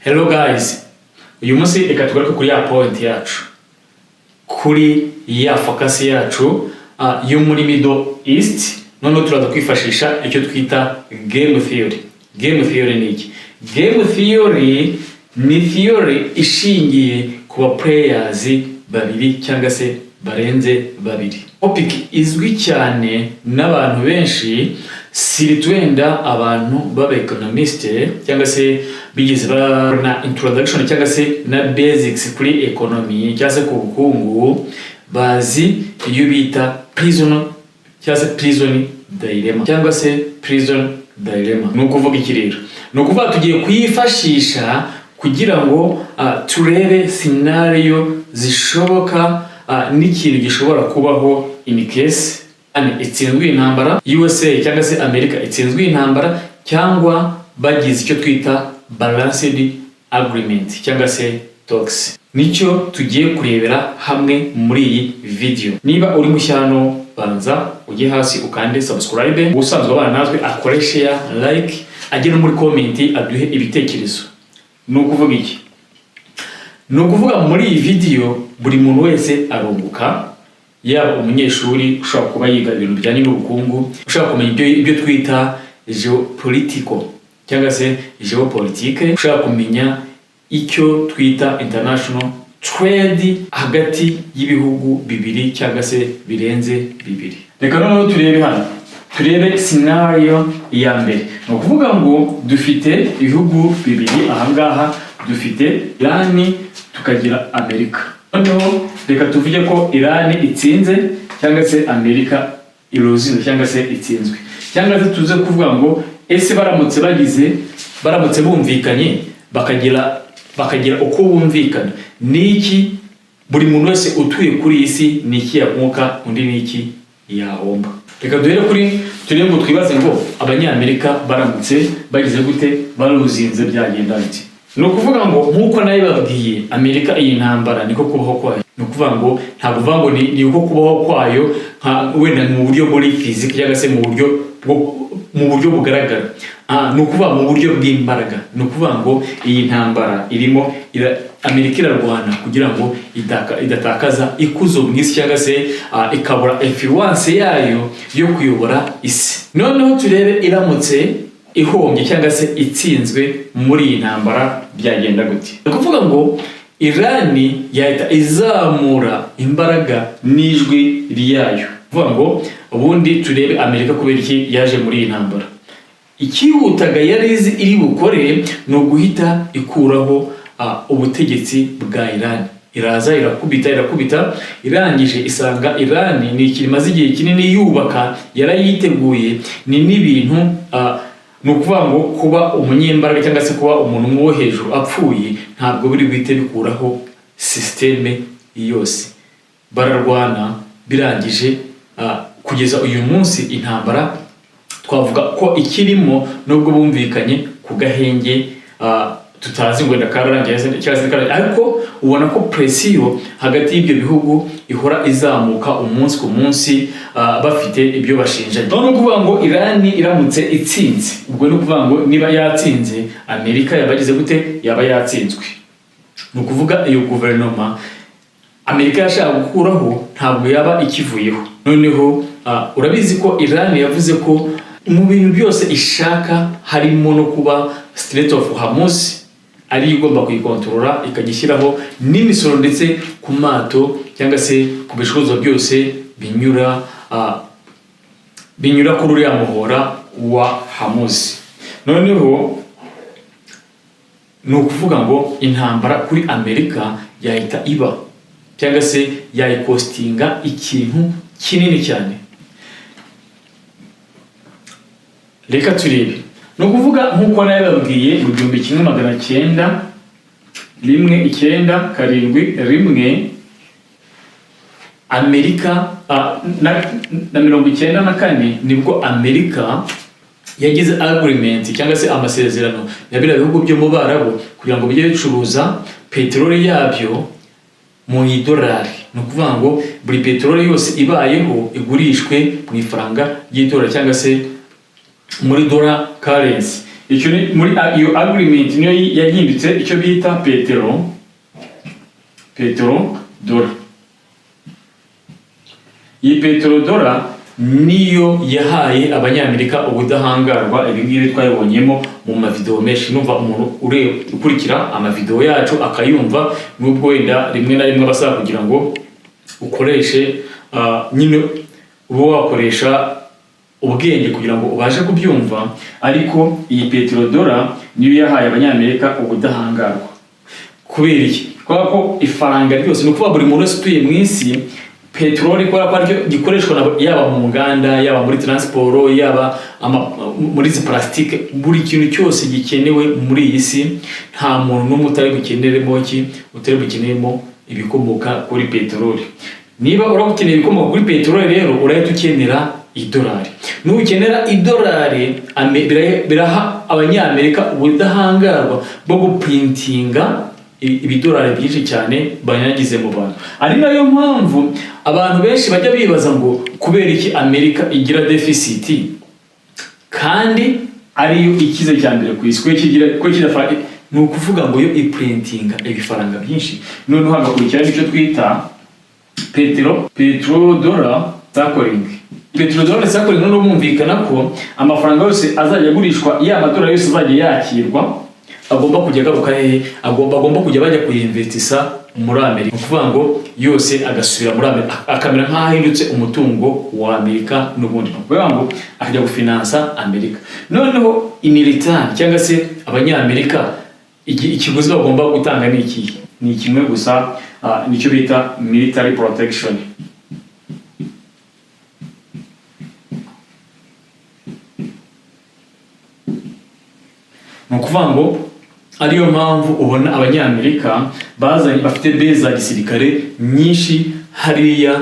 Hello guys, uyu munsi reka tugaruke kuri ya point yacu, kuri ya focus yacu yo muri Middle East. None turaza kwifashisha icyo twita game theory. Game theory ni iki? Game theory ni theory ishingiye ku ba players babiri cyangwa se barenze babiri. Topic izwi cyane n'abantu benshi, si twenda abantu baba economist cyangwa se bigize na introduction cyangwa se na basics kuri economy cyangwa se ku bukungu, bazi iyo bita prison cyangwa se prison dilemma cyangwa se prison dilemma. Ni ukuvuga iki rero? Ni ukuvuga tugiye kuyifashisha kugira ngo turebe scenario zishoboka n'ikintu gishobora kubaho in case itsinzwe intambara, USA cyangwa se America itsinzwe intambara, cyangwa bagize icyo twita balanced agreement cyangwa se talks. Nicyo tugiye kurebera hamwe muri iyi video. Niba uri mushyano, banza ujye hasi ukande subscribe, usanzwe abana natwe akore share, like, agire muri comment aduhe ibitekerezo. Ni ukuvuga iki? Ni ukuvuga muri iyi video buri muntu wese arunguka, yaba umunyeshuri ushaka kuba yiga ibintu bijyanye n'ubukungu, ushaka kumenya ibyo twita geopolitical cyangwa se geopolitique, ushaka kumenya icyo twita international trade hagati y'ibihugu bibiri cyangwa se birenze bibiri. Reka noneho turebe hano, turebe scenario ya mbere. Ni ukuvuga ngo dufite ibihugu bibiri ahangaha, dufite Iran tukagira Amerika. Noneho reka tuvuge ko Iran itsinze cyangwa se Amerika irozinze cyangwa se itsinzwe, cyangwa se tuze kuvuga ngo ese baramutse bumvikanye bakagira uko bumvikana, niki buri muntu wese utuye kuri isi niki yakunguka undi niki yahomba. Reka turebe ngo twibaze ngo abanyamerika baramutse bagize gute, baruzinze byagenda bite? Ni ukuvuga ngo nkuko nayo babwiye Amerika iyi ntambara niko kubaho kwayo. Ni ukuvuga ngo ntabwo uvuga ngo ni uko kubaho kwayo wenda mu buryo muri physique cyangwa se mu buryo bugaragara. Ni ukuvuga mu buryo bw'imbaraga. Ni ukuvuga ngo iyi ntambara irimo Amerika irarwana kugira ngo idatakaza ikuzo mu isi cyangwa se ikabura influence yayo yo kuyobora isi. Noneho turebe iramutse ihombye cyangwa se itsinzwe muri iyi ntambara byagenda gute? Ni ukuvuga ngo Iran yahita izamura imbaraga n'ijwi ryayo. Kuvuga ngo ubundi turebe Amerika kubera iki yaje muri iyi ntambara. Ikihutaga yari iri bukore ni uguhita ikuraho ubutegetsi bwa Iran. Iraza irakubita, irangije isanga Iran ni ikimaze igihe kinini yubaka, yarayiteguye, ni n'ibintu ni ukuvuga ngo kuba umunyembaraga cyangwa se kuba umuntu wo hejuru apfuye ntabwo biri bwite bikuraho systeme yose. Bararwana birangije kugeza uyu munsi intambara twavuga ko ikirimo, nubwo bumvikanye ku gahenge tutazi ngo ndakararangiye cyangwa ariko ubona ko presiyo hagati y'ibyo bihugu ihora izamuka umunsi ku munsi, bafite ibyo bashinjanye. None ukuvuga ngo Iran iramutse itsinze, ubwo ni ukuvuga ngo niba yatsinze Amerika yabagize gute, yaba yatsinzwe. Ni ukuvuga iyo guverinoma Amerika yashaka gukuraho ntabwo yaba ikivuyeho. Noneho urabizi ko Iran yavuze ko mu bintu byose ishaka harimo no kuba Strait of Hormuz ari igomba kuyikontorora, ikagishyiraho n'imisoro ndetse ku mato cyangwa se ku bicuruzwa byose binyura kuri uriya muhora wa Hormuz. Noneho ni ukuvuga ngo intambara kuri Amerika yahita iba cyangwa se yayikostinga ikintu kinini cyane. Reka turebe. Ni ukuvuga nkuko nayo babwiye mu 1997 Amerika na 1994 nibwo Amerika yagize agreement cyangwa se amasezerano yabira bihugu byo mu Barabu kugira ngo bijye bicuruza peteroli yabyo mu idolari. Ni ukuvuga ngo buri peteroli yose ibayeho igurishwe mu ifaranga y'idolari cyangwa se muri dollar currency. icyo ni muri iyo agreement niyo yahindutse icyo bita petrodora. Iyi petrodora niyo yahaye abanyamerika ubudahangarwa. Ibi ngibi twayibonyemo mu mavideo menshi, numva umuntu ukurikira amavideo yacu akayumva, nubwo wenda rimwe na rimwe basaba kugira ngo ukoreshe nyine uba wakoresha ubwenge kugira ngo ubashe kubyumva, ariko iyi petrodora niyo yahaye abanyamerika ubudahangarwa. Kubera iki? Kubera ko ifaranga ryose, ni ukuvuga buri muntu wese utuye mu isi, peteroli kubera ko aricyo gikoreshwa yaba mu nganda, yaba muri transport, yaba muri zi plastique, buri kintu cyose gikenewe muri iyi si, nta muntu n'umwe utari bukeneremo ibikomoka kuri peteroli. Niba urakeneye ibikomoka kuri peteroli rero urahita ukenera idolari. Nukenera idolari, biraha abanyamerika ubudahangarwa bwo guprintinga ibidolari byinshi cyane banyagize mu bantu. Ari nayo mpamvu abantu benshi bajya bibaza ngo kubera iki Amerika igira deficit kandi ariyo ikize cyane ku isi, ko kigira ni ukuvuga ngo yo iprintinga ibifaranga byinshi. Noneho hagakurikira icyo twita petrodora cycling. Petrodora cycling no mumvikana ko amafaranga yose azajya agurishwa, ya madolari yose azajya yakirwa, agomba kujya agaruka agomba kujya bajya kuyinvestisa muri Amerika. Ukuvuga ngo yose agasubira muri Amerika, akamera nk'ahindutse umutungo wa Amerika n'ubundi. Ukuvuga ngo akajya gufinansa Amerika. Noneho in-return cyangwa se abanyamerika ikiguzi bagomba gutanga ni iki? Ni kimwe gusa, nicyo bita military protection. Nukuvuga ngo ariyo mpamvu ubona abanyamerika bazanye bafite beza gisirikare nyinshi hariya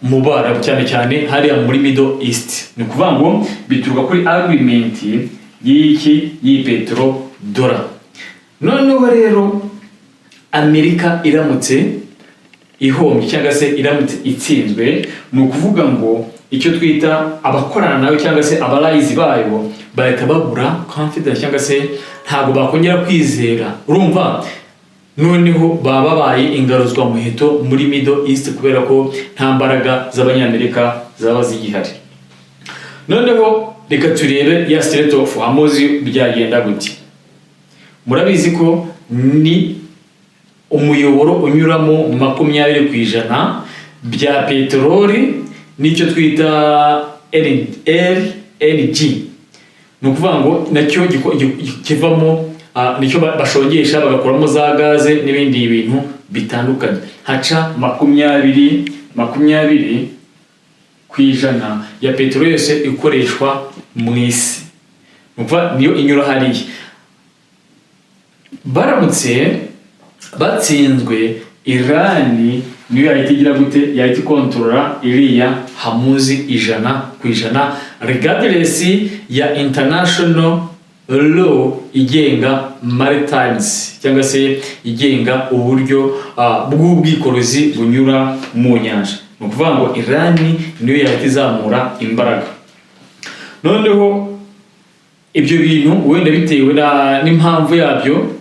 mu Barabu, cyane cyane hariya muri Middle East. Nukuvuga ngo bituruka kuri agreement y'i petrodora. Noneho rero Amerika iramutse ihombye cyangwa se iramutse itsinzwe, ni ukuvuga ngo icyo twita abakorana nawe cyangwa se abalayizi bayo bahita babura confidence cyangwa se ntabwo bakongera kwizera. Urumva, noneho baba babaye ingaruzwa muheto muri Middle East kubera ko nta mbaraga z'abanyamerika zaba zigihari. Noneho reka turebe ya Strait of Hormuz byagenda gute. Murabizi ko ni umuyoboro unyuramo 20% bya peteroli nicyo twita LNG. Ni ukuvuga ngo nacyo kivamo nicyo bashongesha bagakuramo za gaze n'ibindi bintu bitandukanye. Haca 20% ya peteroli yose ikoreshwa mu isi. Nukuvuga niyo inyura hariya. Baramutse batsinzwe, Irani niyo yahita igira gute? Yahita ikontorora iriya Hormuz 100% regardless ya international law igenga maritimes cyangwa se igenga uburyo bw'ubwikorozi bunyura mu nyanja. Ni ukuvuga ngo Irani niyo yahita izamura imbaraga. Noneho ibyo bintu wenda bitewe n'impamvu yabyo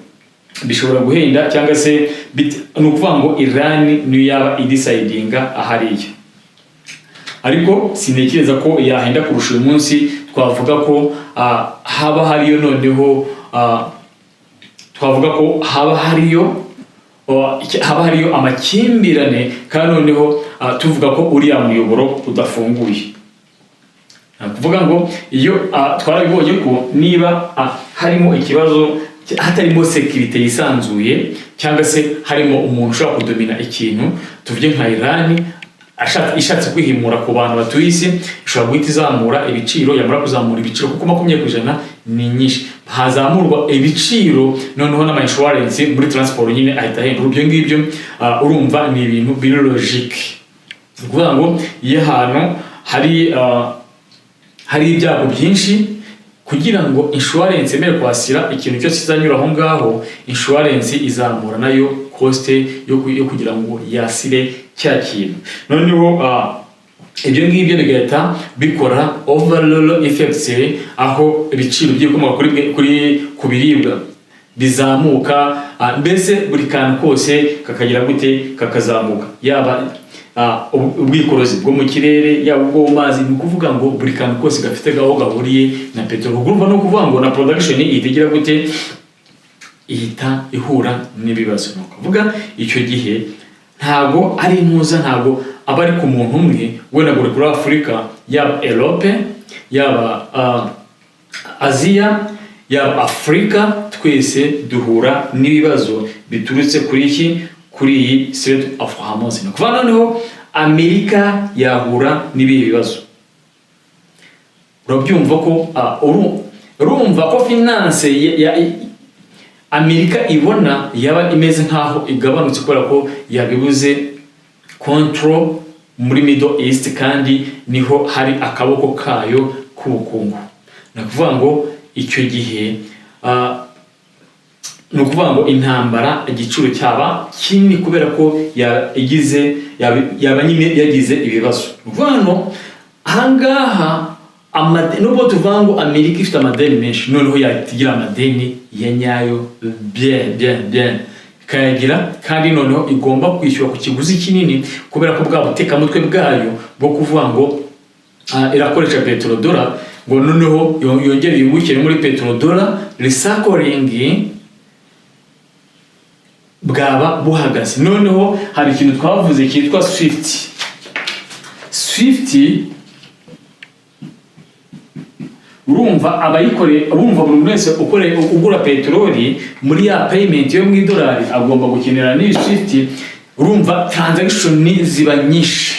bishobora guhenda cyangwa se ni ukuvuga ngo Irani niyo yaba idecidinga ahariya. Ariko sintekereza ko yahenda kurusha uyu munsi. Twavuga ko haba hariyo noneho twavuga ko haba hariyo amakimbirane, kandi noneho tuvuga ko uriya muyoboro udafunguye. Kuvuga ngo iyo twarabibonye ko niba harimo ikibazo, hatarimo security yisanzuye cyangwa se harimo umuntu ushobora kudomina ikintu, tuvuge nka Irani ishatse kwihimura ku bantu batuye isi, ishobora guhita izamura ibiciro. Yamara kuzamura ibiciro kuko 20% ni nyinshi, hazamurwa ibiciro, noneho n'ama insurance muri transport nyine ahita ahindura. Ibyo ngibyo urumva ni ibintu biri logique. Kuvuga ngo iyo ahantu hari ibyago byinshi, kugira ngo insurance emere kwasira ikintu cyose kizanyura aho ngaho, insurance izamura nayo cost yo kugira ngo yasire cya kintu. Noneho ibyo ngibyo bigahita bikora overall effects, aho ibiciro by'ibikomoka ku biribwa bizamuka, mbese buri kantu kose kakagira gute kakazamuka, yaba ubwikorozi bwo mu kirere, yaba ubwo mu mazi. Ni ukuvuga ngo buri kantu kose gafite aho gahuriye na peteroli. Urumva no kuvuga ngo na production ihita gute, ihita ihura n'ibibazo. Ni ukuvuga icyo gihe ntago ari impuza, ntago aba ari ku muntu umwe, wenda ngo kuri Afurika, yaba Europe, yaba Aziya, yaba Afurika, twese duhura n'ibibazo biturutse kuri iki, kuri iyi Strait of Hormuz. Ni ukuvuga noneho Amerika yahura n'ibihe bibazo. Urabyumva ko urumva ko finance ya Amerika ibona yaba imeze nkaho igabanutse kubera ko yabibuze control muri Middle East, kandi niho hari akaboko kayo k'ubukungu. Ni ukuvuga ngo icyo gihe ni ukuvuga ngo intambara igiciro cyaba kinini kubera ko yaba nyine yagize ibibazo. Ni ukuvuga ngo ahangaha nubwo tuvuga ngo Amerika ifite amadeni menshi, noneho yatigira amadeni ya nyayo bien ikayagira, kandi noneho igomba kwishyura ku kiguzi kinini kubera ko bwa butekamutwe bwayo bwo kuvuga ngo irakoresha petrodollar, ngo noneho yongere yungukire muri petrodollar, recycling bwaba buhagaze. Noneho hari ikintu twavuze cyitwa Swift. Urumva abayikore, urumva buri wese ugura peteroli muri ya payment yo mu idolari agomba gukenera ni Swift. Urumva transaction ziba nyinshi.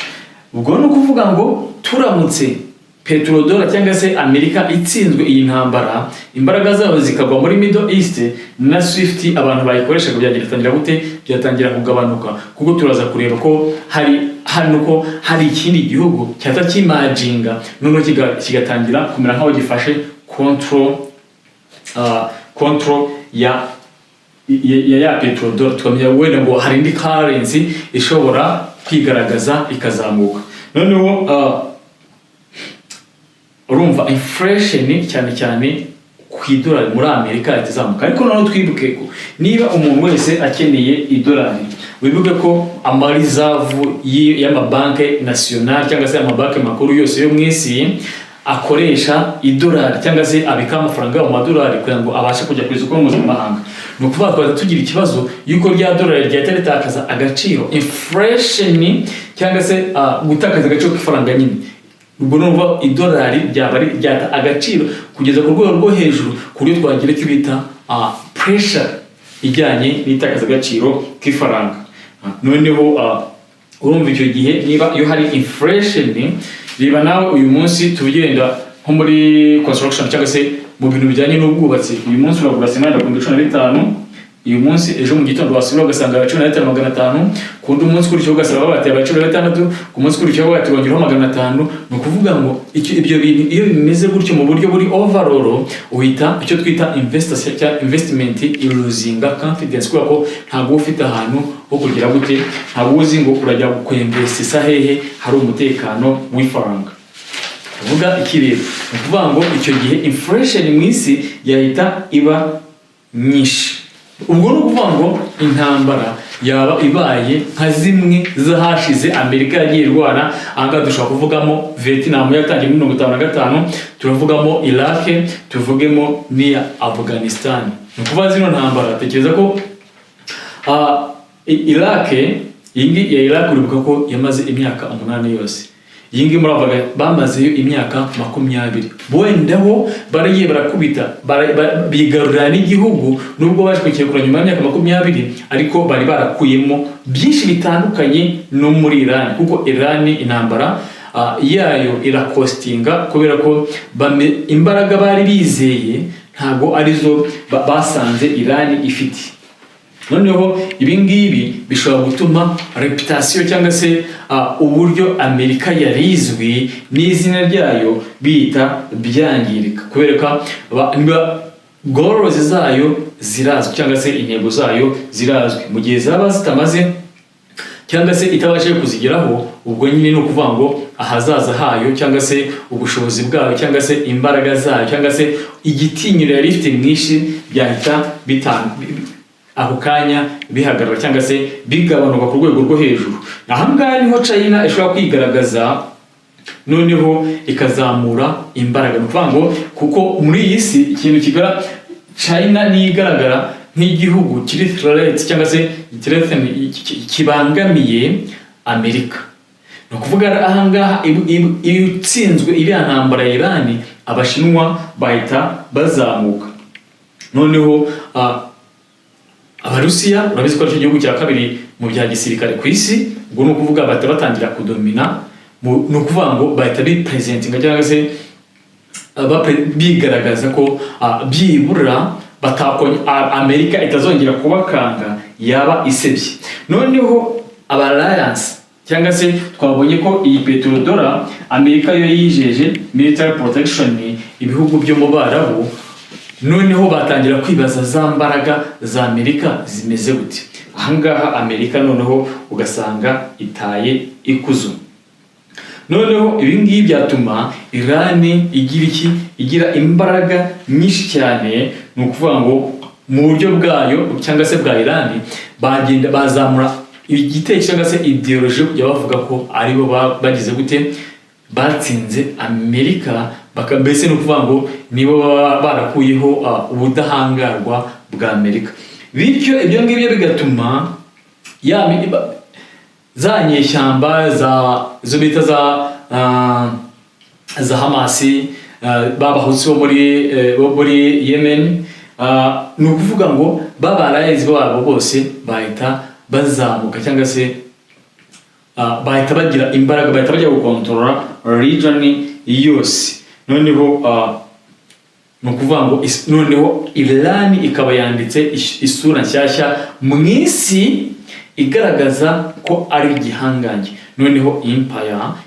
Ubwo no kuvuga ngo turamutse petrodollar cyangwa se Amerika itsinzwe iyi ntambara, imbaraga zabo zikagwa muri Middle East, na Swift abantu bayikoresha byatangira gute, byatangira kugabanuka, kuko turaza kureba ko hari ikindi gihugu cyata kimajinga, noneho kigatangira kumera nkaho gifashe control ya petrodollar. Tukamenya wenda ngo hari indi currency ishobora kwigaragaza ikazamuka. Noneho urumva inflation cyane ku idolari muri Amerika itizamuka. Ariko noneho twibuke ko niba umuntu wese akeneye idolari, wibuke ko amarizavu y'amabanke national cyangwa se amabanke makuru yose yo mu isi akoresha idolari cyangwa se abika amafaranga mu madolari kugira ngo abashe kujya ku isoko mpuzamahanga. Ni ukuvuga ko tugira ikibazo yuko rya dolari ryahita ritakaza agaciro, inflation cyangwa se gutakaza agaciro k'ifaranga nyine. Ubwo numva idolari ryata agaciro kugeza ku rwego rwo hejuru, ku buryo twagira icyo bita pressure ijyanye n'itakaza agaciro k'ifaranga. Noneho urumva icyo gihe niba iyo hari inflation, riba nawe uyu munsi tugenda nko muri construction cyangwa se mu bintu bijyanye n'ubwubatsi, uyu munsi uragura cement ku 15, uyu munsi ejo mu gitondo wasubira ugasanga 15,500, kundi umunsi kuri cyo ugasaba bati 16, ku munsi kuri cyo bati rongeraho 500. Ni ukuvuga ngo ibyo bintu iyo bimeze gutyo mu buryo buri overall, uhita icyo twita investment iluzinga confidence, kuko ko ntabwo ufite ahantu ho kugira gute, ntabwo uzi ngo urajya kwinvestisa hehe hari umutekano w'ifaranga. Uvuga ikirere, ni ukuvuga ngo icyo gihe inflation mu isi yahita iba nyinshi. Ubwo no kuvuga ngo intambara yaba ibaye nka zimwe zahashize Amerika yagiye irwana. Anga dushaka kuvugamo Vietnam yatangiye muri 1955, turavugamo Iraq, tuvugemo ni Afghanistan. Ni ukuvuga zino ntambara tekereza ko Iraq ya Iraq uribuka ko yamaze imyaka 8 yose. Yingi muravuga bamazeyo imyaka 20. Wendaho baragiye barakubita bigarurira n'igihugu, nubwo baje kukekura nyuma y'imyaka 20, ariko bari barakuyemo byinshi bitandukanye no muri Iran, kuko Iran intambara yayo irakostinga kubera ko imbaraga bari bizeye ntago arizo basanze Iran ifite. Noneho ibingibi bishobora gutuma reputation cyangwa se uburyo Amerika yarizwi n'izina ryayo bita byangirika, kubera niba goals zayo zirazwi cyangwa se intego zayo zirazwi, mu gihe zaba zitamaze cyangwa se itabashije kuzigeraho, ubwo nyine ni ukuvuga ngo ahazaza hayo cyangwa se ubushobozi bwayo cyangwa se imbaraga zayo cyangwa se igitinyiro yari ifite mwinshi byahita ako kanya bihagarara cyangwa se bigabanuka ku rwego rwo hejuru. Ahangaha niho China ishobora kwigaragaza noneho ikazamura imbaraga. Ni ukuvuga ngo kuko muri iyi si ikintu kigara China niyo igaragara nk'igihugu kiri threat cyangwa se kibangamiye Amerika. Ni ukuvuga ahangaha iyo utsinzwe iriya ntambara ya Iran, Abashinwa bahita bazamuka. Noneho Abarusiya urabizi ko ari cyo gihugu cya kabiri mu bya gisirikare ku isi, ubwo ni ukuvuga bahita batangira kudomina, ni ukuvuga ngo bahita bipresentinga cyangwa se bigaragaza ko byibura Amerika itazongera kubakanga yaba isebye. Noneho Alliance cyangwa se twabonye ko iyi petrodollar Amerika yo yijeje military protection ibihugu byo mu Barabu, noneho batangira kwibaza za mbaraga za Amerika zimeze gute. Ahangaha Amerika noneho ugasanga itaye ikuzo. Noneho ibi ngibi byatuma Iran igira imbaraga nyinshi cyane. Ni ukuvuga ngo mu buryo bwayo cyangwa se bwa Iran bagenda bazamura igitekerezo cyangwa se ideology kujya bavuga ko aribo bagize gute batsinze Amerika, mbese ni ukuvuga ngo nibo barakuyeho ubudahangarwa bwa Amerika. Bityo ibyo ngibyo bigatuma za nyeshyamba zo bita za Hamasi, babahutsi bo muri Yemen, ni ukuvuga ngo babarayezi babo bose bahita bazamuka cyangwa se bahita bagira imbaraga, bahita bajya gukontorora region yose. Noneho ni ukuvuga ngo noneho Iran ikaba yanditse isura nshyashya mu isi igaragaza ko ari igihangange. Noneho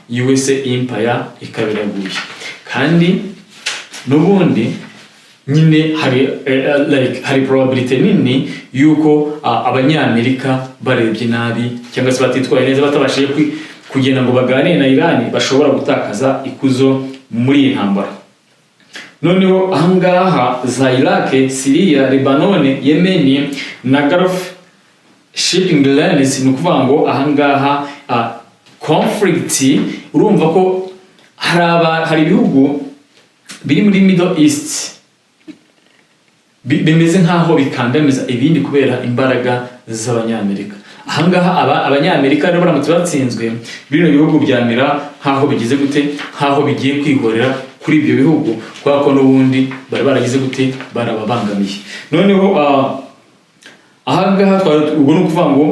USA empire ikabiraguye, kandi n'ubundi nyine hari probability nini yuko abanyamerika barebye nabi cyangwa se batitwaye neza, batabashije kugenda ngo baganire na Iran, bashobora gutakaza ikuzo muri iyi ntambara. Noneho ahangaha za Iraq, Syria, Lebanon, Yemen na Gulf shipping lanes, ni ukuvuga ngo ahangaha conflict, urumva ko hari ibihugu biri muri Middle East bimeze nkaho bikandamiza ibindi kubera imbaraga z'abanyamerika. Ahangaha abanyamerika rero baramutse batsinzwe, bino bihugu byamera nkaho bigize gute, nkaho bigiye kwihorera kuri ibyo bihugu, kubera ko n'ubundi bari baragize gute, barababangamiye. Noneho ahangaha ubwo ni ukuvuga ngo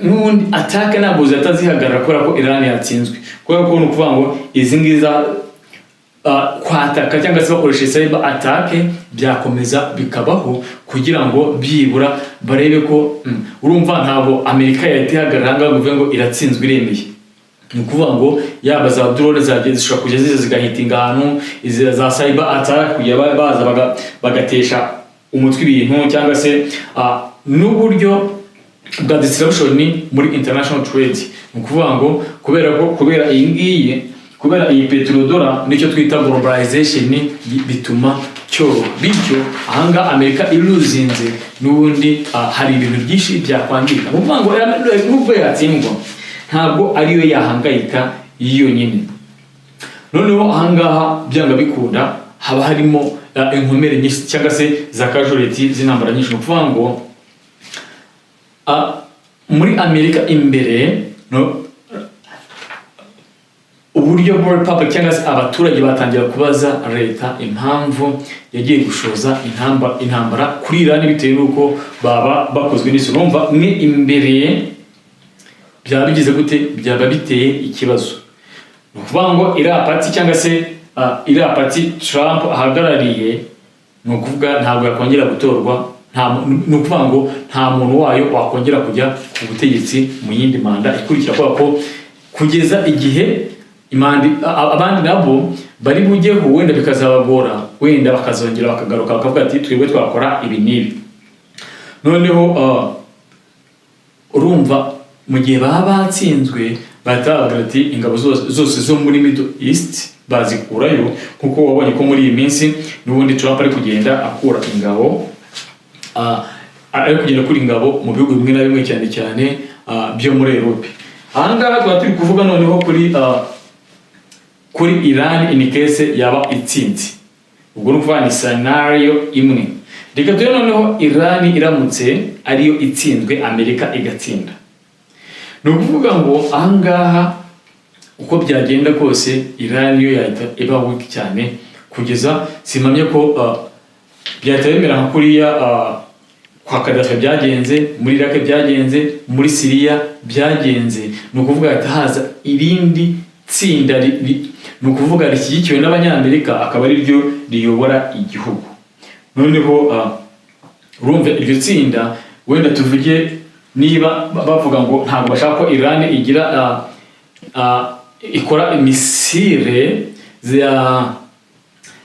n'ubundi atake ntabwo zatazihagarara kubera ko Iran yatsinzwe, kubera ko ni ukuvuga ngo izi ngiza kwataka cyangwa se bakoresha cyber attack byakomeza bikabaho kugira ngo byibura barebe ko urumva ntabwo Amerika yatihagarara ngo ngo iratsinzwe iremeye. Ni ukuvuga ngo yaba za drone zishobora kujya zigahitinga ahantu, izi za cyber attack kujya baza bagatesha umutwe ibintu, cyangwa se n'uburyo bwa disruption muri international trade. Ni ukuvuga ngo kubera iyi petrodollar nicyo twita globalization bituma cyoroha. Bityo ahanga Amerika iruzinze n'ubundi hari ibintu byinshi byakwangirika. Ni ukuvuga ngo nubwo yatsindwa ntabwo ariyo yahangayika yonyine. Noneho ahangaha byanga bikunda haba harimo inkomere nyinshi cyangwa se za casualty z'intambara nyinshi. Ni ukuvuga ngo muri Amerika imbere uburyo bwa republic cyangwa se abaturage batangira kubaza leta impamvu yagiye gushoza intambara kuri Iran bitewe n'uko baba bakozwe n'isi. Urumva mwe imbere byaba bigize gute, byaba biteye ikibazo. Ni ukuvuga ngo iriya party cyangwa se iriya party Trump ahagarariye, ni ukuvuga ntabwo yakongera gutorwa, ni ukuvuga ngo nta muntu wayo wakongera kujya ku butegetsi mu yindi manda ikurikira, kubera ko kugeza igihe abandi nabo bari bujyeho wenda bikazabagora, wenda bakazongera bakagaruka bakavuga ati twebwe twakora ibi n'ibi. Noneho urumva mu gihe baba batsinzwe batabaga ati ingabo zose zo muri Middle East bazikurayo, kuko wabonye ko muri iyi minsi n'ubundi Trump ari kugenda akura ingabo ari kugenda kuri ingabo mu bihugu bimwe na bimwe cyane cyane byo muri Europe. Ahangaha tuba turi kuvuga noneho kuri Iran in case yaba itsinzi, ubwo ni ukuvuga ni scenario imwe. Reka tuyo noneho Iran iramutse ariyo itsinzwe Amerika igatsinda, ni ukuvuga ngo ahangaha uko byagenda kose Iran yo yahita iba weak cyane, kugeza simamye ko byahita bimera nka kuriya kwa Gaddafi byagenze, muri Iraq byagenze, muri Syria byagenze. Ni ukuvuga hahita haza irindi tsinda ni ukuvuga rishyigikiwe n'Abanyamerika, akaba ari ryo riyobora igihugu. Noneho urumva iryo tsinda, wenda tuvuge niba bavuga ngo ntabwo bashaka ko Iran igira ikora imisire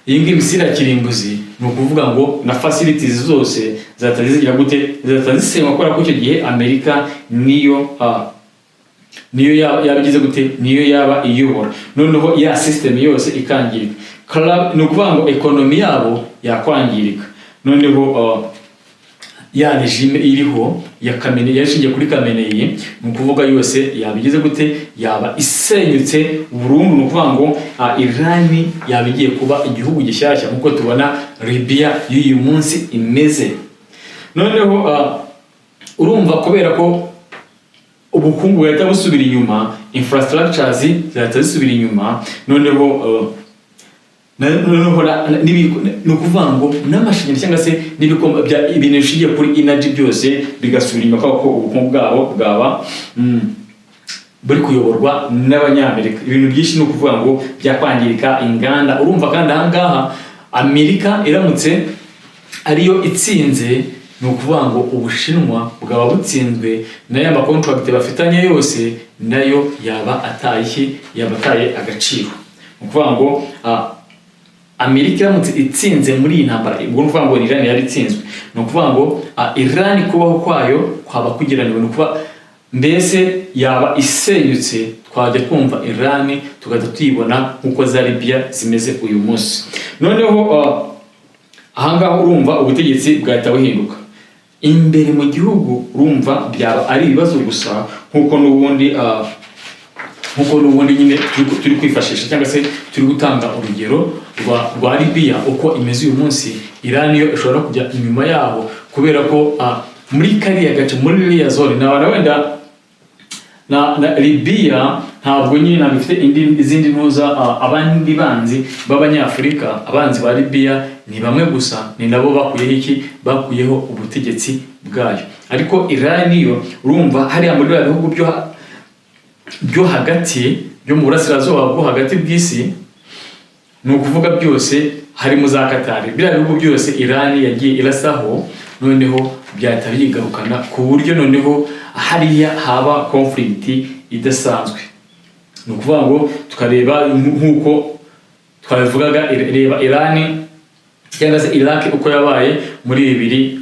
iyi ngiyi misire ya kirimbuzi, ni ukuvuga ngo na facilities zose zatazigira gute, zatazisenywa kubera ko icyo gihe Amerika niyo yabigize gute, niyo yaba iyobora. Noneho ya system yose ikangirika, ni ukuvuga ngo economy yabo yakwangirika. Noneho ya regime iriho ya Khamenei yashingiye kuri Khamenei, ni ukuvuga yose yabigize gute, yaba isenyutse burundu. Ni ukuvuga ngo Iran yabigiye kuba igihugu gishyashya nkuko tubona Libya y'uyu munsi imeze. Noneho urumva kubera ko ubukungu bwahita busubira inyuma, infrastructures zahita zisubira inyuma, noneho ni ukuvuga ngo n'amashanyarazi cyangwa se n'ibikomo bya ibintu bishingiye kuri energy byose bigasubira inyuma, kuko ubukungu bwabo bwaba buri kuyoborwa n'Abanyamerika. Ibintu byinshi ni ukuvuga ngo byakwangirika, inganda. Urumva kandi ahangaha Amerika iramutse ariyo itsinze, ni ukuvuga ngo Ubushinwa bwaba butsinzwe, nayo amakontrakt bafitanye yose nayo yaba ataye agaciro. Ni ukuvuga ngo Amerika iramutse itsinze muri iyi ntambara, ubwo ni ukuvuga ngo Iran yari itsinzwe, ni ukuvuga ngo Iran kubaho kwayo kwaba kugeraniwe, ni ukuvuga mbese yaba isenyutse, twajya kumva Iran tugahita tuyibona nk'uko za Libya zimeze uyu munsi. Noneho ahangaha urumva ubutegetsi bwahita buhinduka imbere mu gihugu, urumva byaba ari ibibazo gusa, nk'uko n'ubundi nyine turi kwifashisha cyangwa se turi gutanga urugero rwa Libya uko imeze uyu munsi. Iran yo ishobora kujya inyuma yabo, kubera ko muri kariya gace, muri iriya zone wenda na Libya ntabwo nyine nabifite izindi ntuza. Abandi banzi b'Abanyafurika, abanzi ba Libya ni bamwe gusa, ni nabo bakuyeho ubutegetsi bwayo. Ariko Iran yo urumva hariya muri bihugu byo hagati, byo mu burasirazuba bwo hagati bw'isi, ni ukuvuga byose harimo za Qatar, biriya bihugu byose Iran yagiye irasaho, noneho byahita bigarukana ku buryo noneho hariya haba conflict idasanzwe. Ni ukuvuga ngo tukareba nk'uko twabivugaga, reba Iran cyangwa se Iraq uko yabaye muri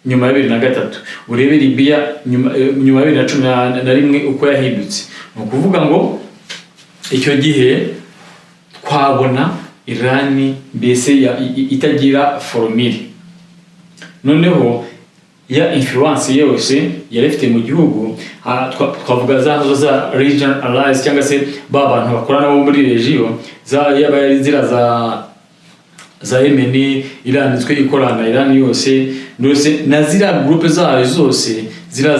nyuma ya 2003, urebe Libya nyuma ya 2011 uko yahindutse. Ni ukuvuga ngo icyo gihe twabona Iran mbese itagira formule, noneho ya influence yose yari ifite mu gihugu. Twavuga za regional allies cyangwa se bantu bakorana bo muri region zira za Yemen, iranditswe ikorana Iran yose na zira groupe zayo zose, zira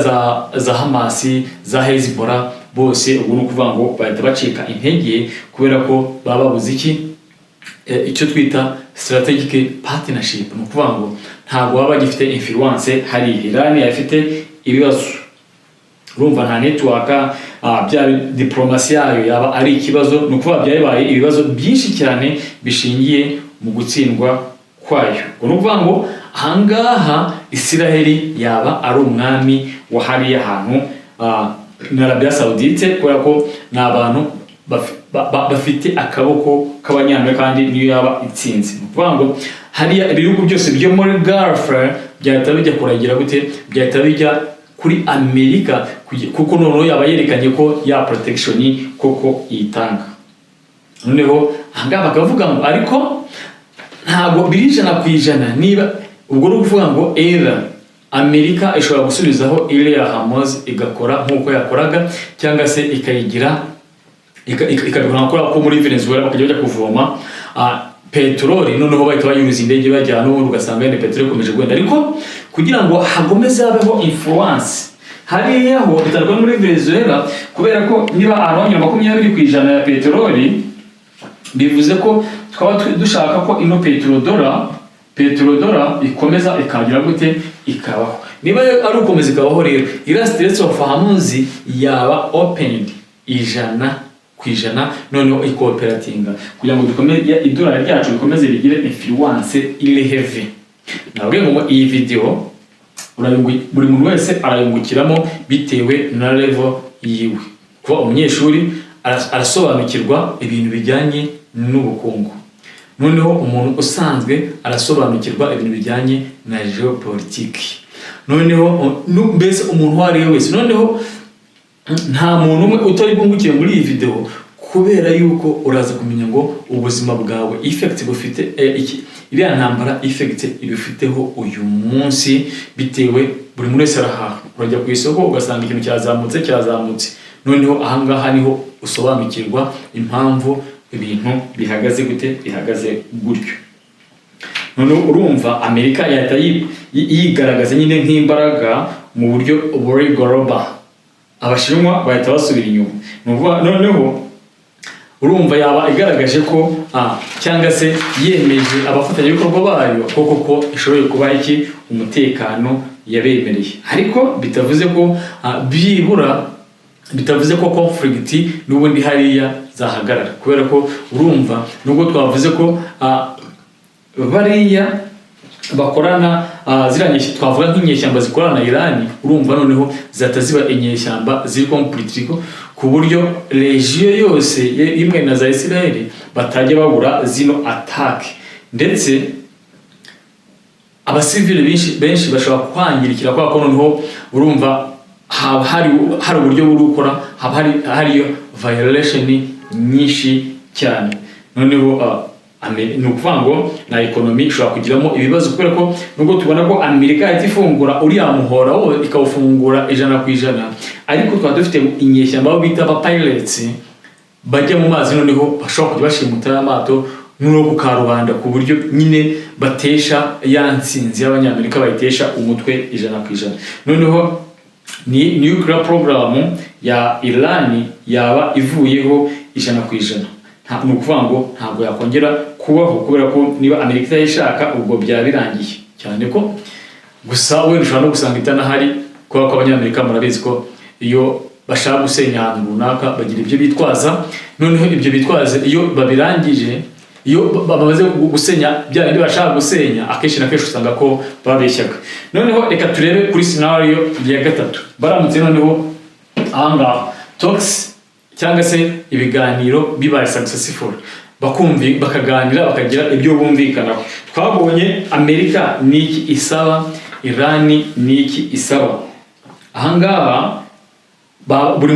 za Hamas, za Hezbollah, bose ubu ni ukuvuga ngo bahita bacika intege, kubera ko baba babuze icyo twita strategic partnership. Ni ukuvuga ngo ntabwo baba bagifite influence. Hari Iran yafite ibibazo, urumva nta network, bya diplomasi yayo yaba ari ikibazo. Ni ukuvuga byabaye ibibazo byinshi cyane bishingiye mu gutsindwa kwayo. Ni ukuvuga ngo ahangaha Israeli yaba ari umwami wa hariya hantu na Arabia Saudite, kubera ko ni abantu bafite akaboko k'Abanyamerika kandi niyo yaba itsinze. Ni ukuvuga ngo hariya ibihugu byose byo muri Gulf byahita bijya kuragira gute, byahita bijya kuri Amerika kuko noneho yaba yerekanye ko ya protection koko yitanga. Noneho ahangaha bakavuga ngo ariko ntabwo biri 100% niba ubwo no kuvuga ngo Amerika ishobora gusubizaho iriya Hamas igakora nkuko yakoraga cyangwa se ikayigira ikabikora ko muri Venezuela bakajya bajya kuvoma petroli noneho bahita bayuruza indege bajyana n'ubundi ugasanga ine petroli ikomeje gwenda, ariko kugira ngo hagomeze habeho influence hariya ho bitarwa muri Venezuela kubera ko niba aronye 20% ya petroli bivuze ko twaba dushaka ko ino petrodora ikomeza ikagira gute ikabaho. Niba ari ukomeza ikabaho rero ira Straits of Hormuz yaba opened 100% noneho ikoperatinga kugira ngo dukomeze idolari ryacu bikomeze rigire influence ile heavy. Nabwo ngo iyi video buri muntu wese arayungukiramo bitewe na level yiwe. Kuba umunyeshuri arasobanukirwa ibintu bijyanye n'ubukungu, noneho umuntu usanzwe arasobanukirwa ibintu bijyanye na geopolitiki, noneho mbese umuntu wari wese, noneho nta muntu umwe utari bungukire muri iyi video kubera yuko uraza kumenya ngo ubuzima bwawe effect bufite iriya ntambara effect ibifiteho uyu munsi bitewe buri muntu wese arahaha. Urajya ku isoko ugasanga ikintu cyazamutse, noneho ahangaha niho usobanukirwa impamvu ibintu bihagaze gutyo. Noneho urumva Amerika yahita yigaragaza nyine nk'imbaraga mu buryo buri global, abashinwa bahita basubira inyuma. Noneho urumva yaba igaragaje ko cyangwa se yemeje abafatanyabikorwa bayo ko ishoboye kuba umutekano yabemereye, ariko bitavuze ko bitavuze ko conflict n'ubundi hariya zahagarara, kubera ko urumva nubwo twavuze ko bariya bakorana ziranyeshya twavuga nk'inyeshyamba zikorana na Iran, urumva noneho zataziba inyeshyamba ziri completely ku buryo region yose imwe na za Israel batajya babura zino attack, ndetse abasivile benshi bashobora kwangirikira kwa kono noneho urumva hari uburyo buri gukora hariyo violation nyinshi cyane. Noneho ni ukuvuga ngo na economy ishobora kugiramo ibibazo kubera ko nubwo tubona ko Amerika yahita ifungura uriya muhora wo ikawufungura 100%, ariko twaba dufite inyeshyamba aho bita aba pirates bajya mu mazi noneho bashobora kujya bashimuta amato no ku karubanda ku buryo nyine batesha ya nsinzi y'abanyamerika bayitesha umutwe 100%. Noneho ni nuclear program ya Iran yaba ivuyeho 100%. Ni ukuvuga ngo ntabwo yakongera kubaho kubera ko niba Amerika yishaka ubwo byabirangiye cyane ko gusa we ushobora no gusanga itanahari kubera ko abanyamerika murabizi ko iyo bashaka gusenya ahantu runaka bagira ibyo bitwaza, noneho ibyo bitwaze iyo babirangije iyo bamaze gusenya bya bindi bashaka gusenya akenshi na kenshi usanga ko babeshyaga. Noneho reka turebe kuri scenario ya gatatu, baramutse noneho ahangaha talks cyangwa se ibiganiro bibaye successful bakaganira bakagira ibyo bumvikanaho. Twabonye Amerika niki isaba, Iran niki isaba. Ahangaha buri